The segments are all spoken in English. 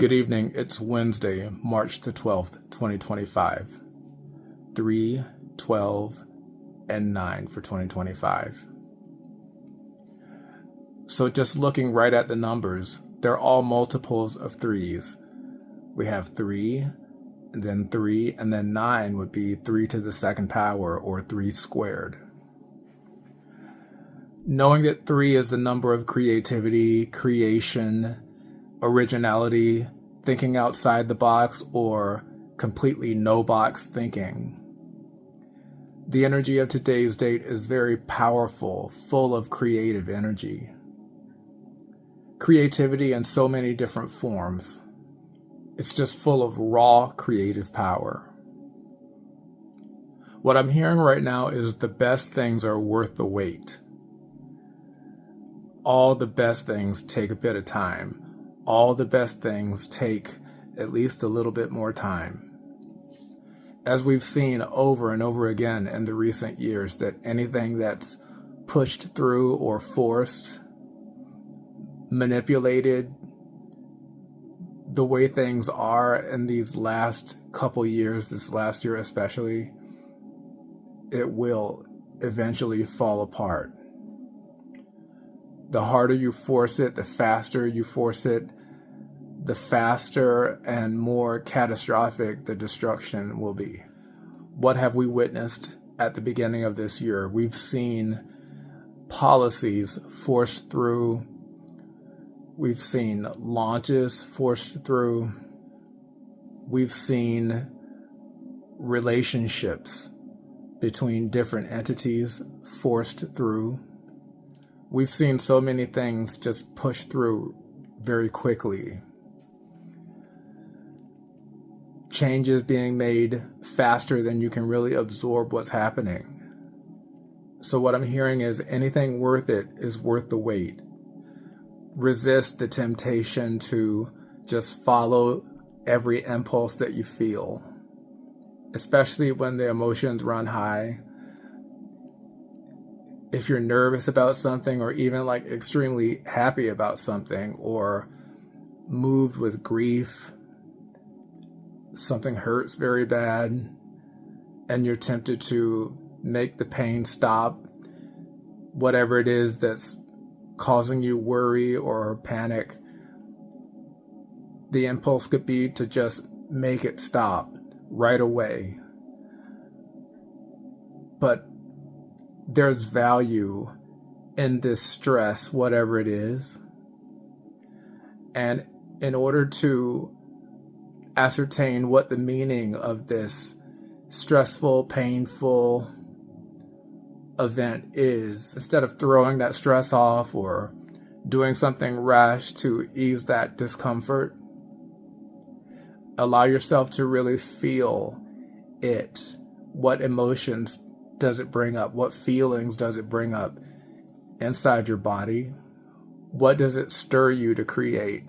Good evening. It's Wednesday, March the 12th, 2025. 3, 12, and 9 for 2025. So just looking right at the numbers, they're all multiples of 3s. We have 3, and then 9 would be 3 to the second power, or 3 squared. Knowing that 3 is the number of creativity, creation, originality, thinking outside the box, or completely no box thinking. The energy of today's date is very powerful, full of creative energy. Creativity in so many different forms. It's just full of raw creative power. What I'm hearing right now is the best things are worth the wait. All the best things take a bit of time. All the best things take at least a little bit more time. As we've seen over and over again in the recent years, that anything that's pushed through or forced, manipulated, the way things are in these last couple years, this last year especially, it will eventually fall apart. The harder you force it, the faster you force it, the faster and more catastrophic the destruction will be. What have we witnessed at the beginning of this year? We've seen policies forced through. We've seen launches forced through. We've seen relationships between different entities forced through. We've seen so many things just pushed through very quickly. Changes being made faster than you can really absorb what's happening. So what I'm hearing is anything worth it is worth the wait. Resist the temptation to just follow every impulse that you feel, especially when the emotions run high. If you're nervous about something, or even like extremely happy about something, or moved with grief, something hurts very bad, and you're tempted to make the pain stop, whatever it is that's causing you worry or panic, the impulse could be to just make it stop right away. But there's value in this stress, whatever it is. And in order to ascertain what the meaning of this stressful, painful event is, instead of throwing that stress off or doing something rash to ease that discomfort, allow yourself to really feel it. What emotions does it bring up? What feelings does it bring up inside your body? What does it stir you to create?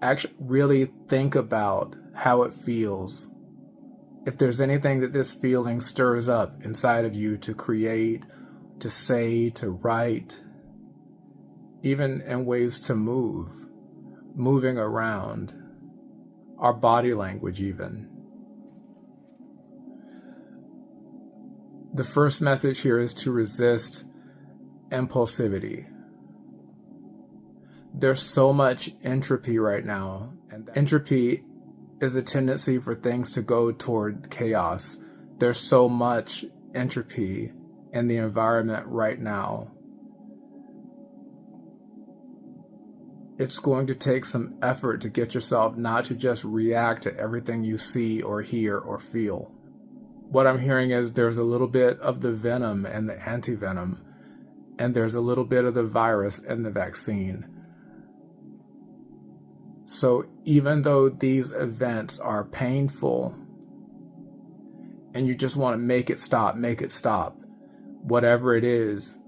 Actually, really think about how it feels. If there's anything that this feeling stirs up inside of you to create, to say, to write, even in ways to move, moving around, our body language even. The first message here is to resist impulsivity. There's so much entropy right now, and entropy is a tendency for things to go toward chaos. There's so much entropy in the environment right now. It's going to take some effort to get yourself not to just react to everything you see or hear or feel. What I'm hearing is there's a little bit of the venom and the anti-venom, and there's a little bit of the virus in the vaccine. So even though these events are painful and you just want to make it stop, whatever it is,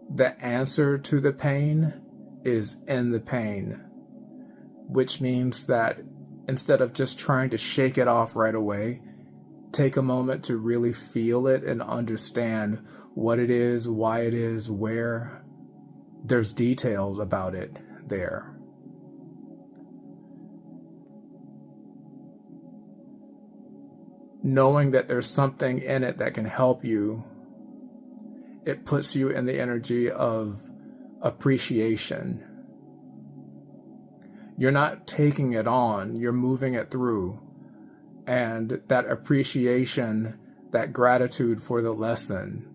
the answer to the pain is in the pain, which means that instead of just trying to shake it off right away, take a moment to really feel it and understand what it is, why it is, where. There's details about it there. knowing that there's something in it that can help you, it puts you in the energy of appreciation. You're not taking it on, you're moving it through. And that appreciation, that gratitude for the lesson,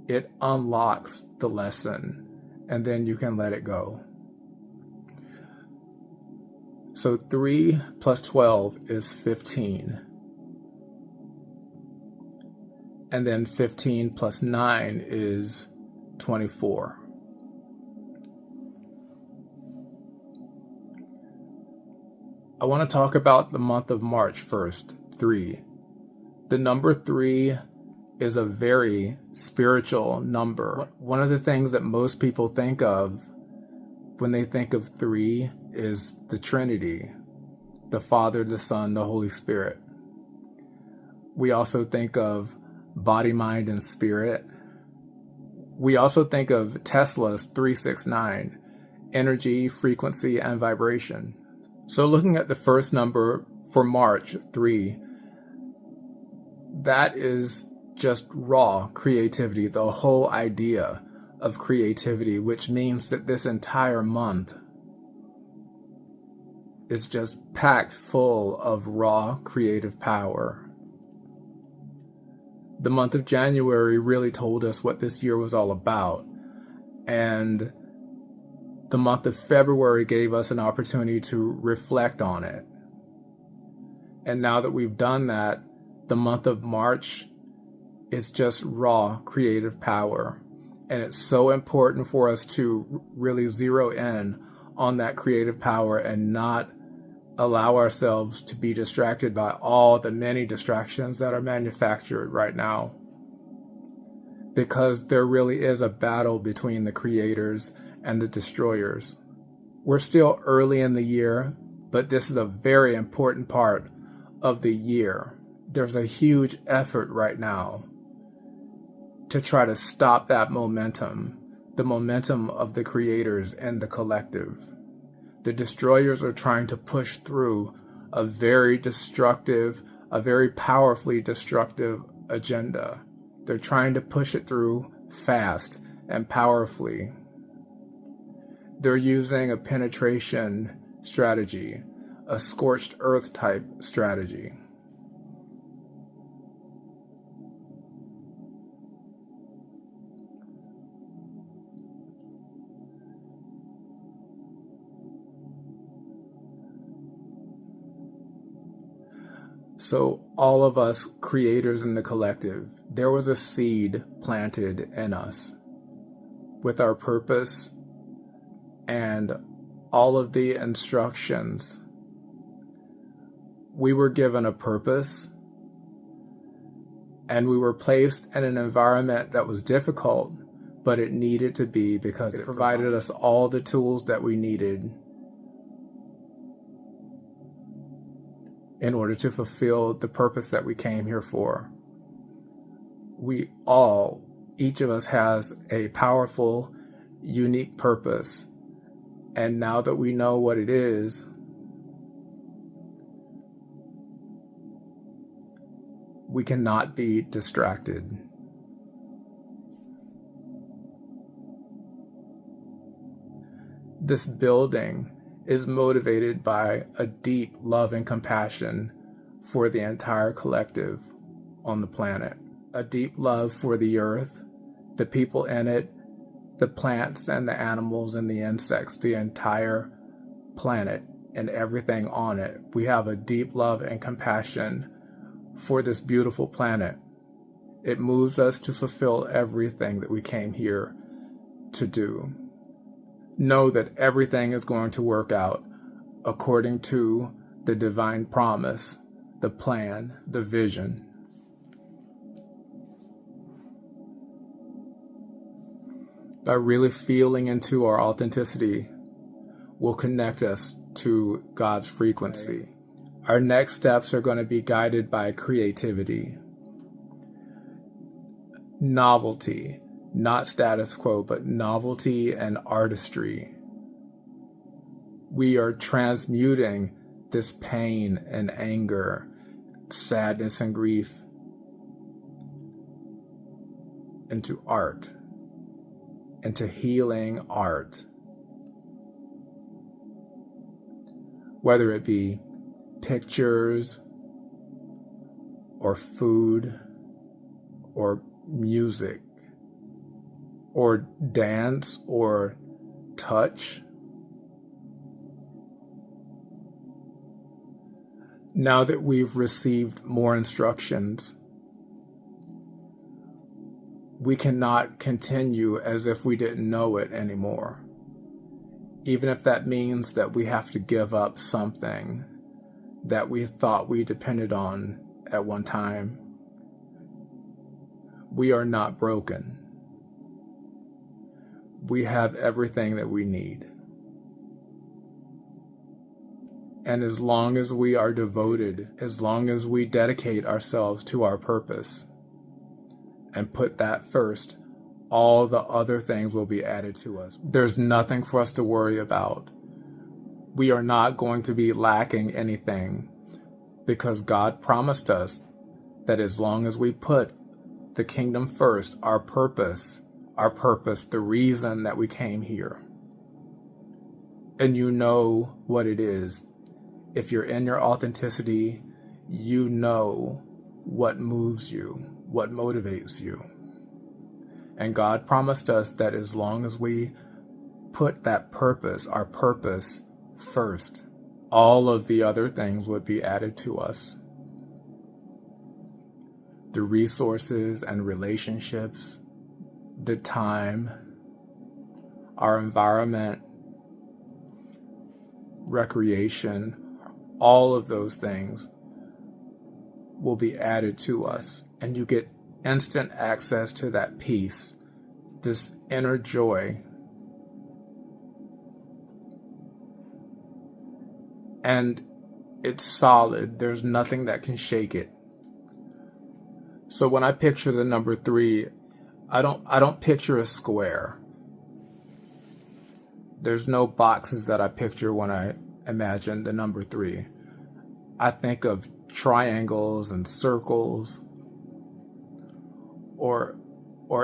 it unlocks the lesson, and then you can let it go. So 3 plus 12 is 15. And then 15 plus 9 is 24. I want to talk about the month of March first, 3. The number 3 is a very spiritual number. One of the things that most people think of when they think of 3 is the Trinity, the Father, the Son, the Holy Spirit. We also think of body, mind, and spirit. We also think of Tesla's 369, energy, frequency, and vibration. So looking at the first number for March, 3, that is just raw creativity, the whole idea of creativity, which means that this entire month is just packed full of raw creative power. The month of January really told us what this year was all about, and the month of February gave us an opportunity to reflect on it. And now that we've done that, the month of March is just raw creative power. And it's so important for us to really zero in on that creative power and not allow ourselves to be distracted by all the many distractions that are manufactured right now. Because there really is a battle between the creators and the destroyers. We're still early in the year, but this is a very important part of the year. There's a huge effort right now to try to stop that momentum, the momentum of the creators and the collective. The destroyers are trying to push through a very destructive, a very powerfully destructive agenda. They're trying to push it through fast and powerfully. They're using a penetration strategy, a scorched earth type strategy. So all of us creators in the collective, there was a seed planted in us with our purpose and all of the instructions. We were given a purpose, and we were placed in an environment that was difficult, but it needed to be because it provided us all the tools that we needed in order to fulfill the purpose that we came here for. Each of us has a powerful, unique purpose. And now that we know what it is, we cannot be distracted. This building is motivated by a deep love and compassion for the entire collective on the planet. A deep love for the earth, the people in it, the plants and the animals and the insects, the entire planet and everything on it. We have a deep love and compassion for this beautiful planet. It moves us to fulfill everything that we came here to do. Know that everything is going to work out according to the divine promise, the plan, the vision. By really feeling into our authenticity will connect us to God's frequency. Our next steps are going to be guided by creativity, novelty, not status quo, but novelty and artistry. We are transmuting this pain and anger, sadness and grief into art, into healing art. Whether it be pictures or food or music or dance or touch. Now that we've received more instructions, we cannot continue as if we didn't know it anymore. Even if that means that we have to give up something that we thought we depended on at one time. We are not broken. We have everything that we need. And as long as we are devoted, as long as we dedicate ourselves to our purpose and put that first, all the other things will be added to us. There's nothing for us to worry about. We are not going to be lacking anything because God promised us that as long as we put the kingdom first, our purpose, the reason that we came here, and you know what it is. If you're in your authenticity, you know what moves you, what motivates you. And God promised us that as long as we put that purpose, our purpose first, all of the other things would be added to us. The resources and relationships, the time, our environment, recreation, all of those things will be added to us. And you get instant access to that peace, this inner joy. And it's solid. There's nothing that can shake it. So when I picture the number 3, I don't picture a square. There's no boxes that I picture when I imagine the number 3. I think of triangles and circles or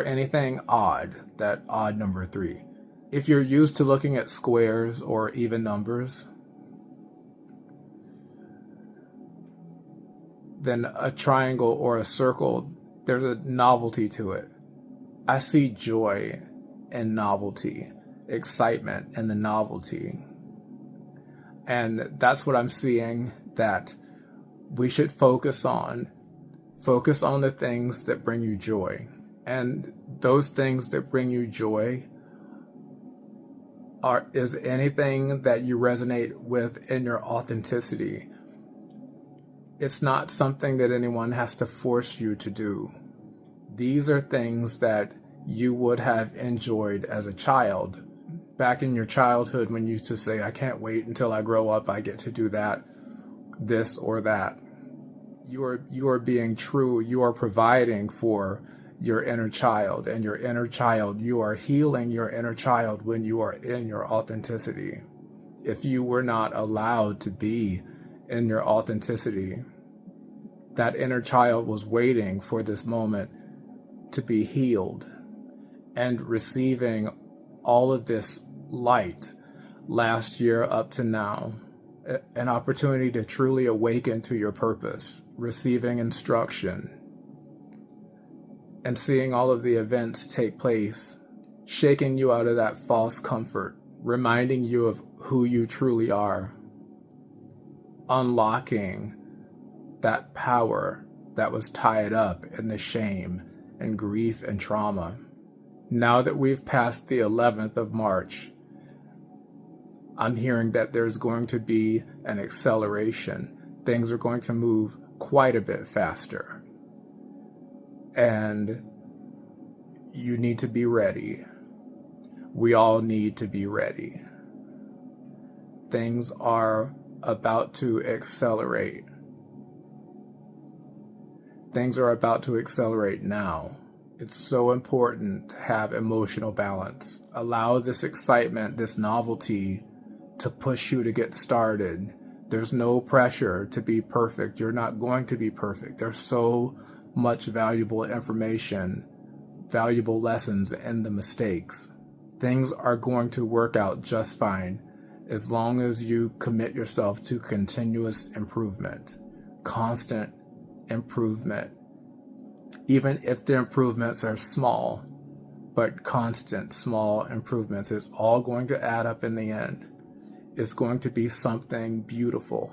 anything odd, that odd number 3. If you're used to looking at squares or even numbers, then a triangle or a circle, there's a novelty to it. I see joy and novelty, excitement and the novelty. And that's what I'm seeing that we should focus on. Focus on the things that bring you joy. And those things that bring you joy is anything that you resonate with in your authenticity. It's not something that anyone has to force you to do. These are things that you would have enjoyed as a child. Back in your childhood when you used to say, I can't wait until I grow up, I get to do that, this or that. You are being true. You are providing for your inner child, and your inner child, you are healing your inner child when you are in your authenticity. If you were not allowed to be in your authenticity, that inner child was waiting for this moment to be healed and receiving all of this light last year up to now, an opportunity to truly awaken to your purpose, receiving instruction and seeing all of the events take place, shaking you out of that false comfort, reminding you of who you truly are, unlocking that power that was tied up in the shame and grief and trauma. Now that we've passed the 11th of March, I'm hearing that there's going to be an acceleration. Things are going to move quite a bit faster. And you need to be ready. We all need to be ready. Things are about to accelerate. Things are about to accelerate now. It's so important to have emotional balance. Allow this excitement, this novelty to push you to get started, There's no pressure to be perfect. You're not going to be perfect. There's so much valuable information, valuable lessons in the mistakes. Things are going to work out just fine as long as you commit yourself to continuous improvement, constant improvement. Even if the improvements are small, but constant small improvements, it's all going to add up in the end. It's going to be something beautiful.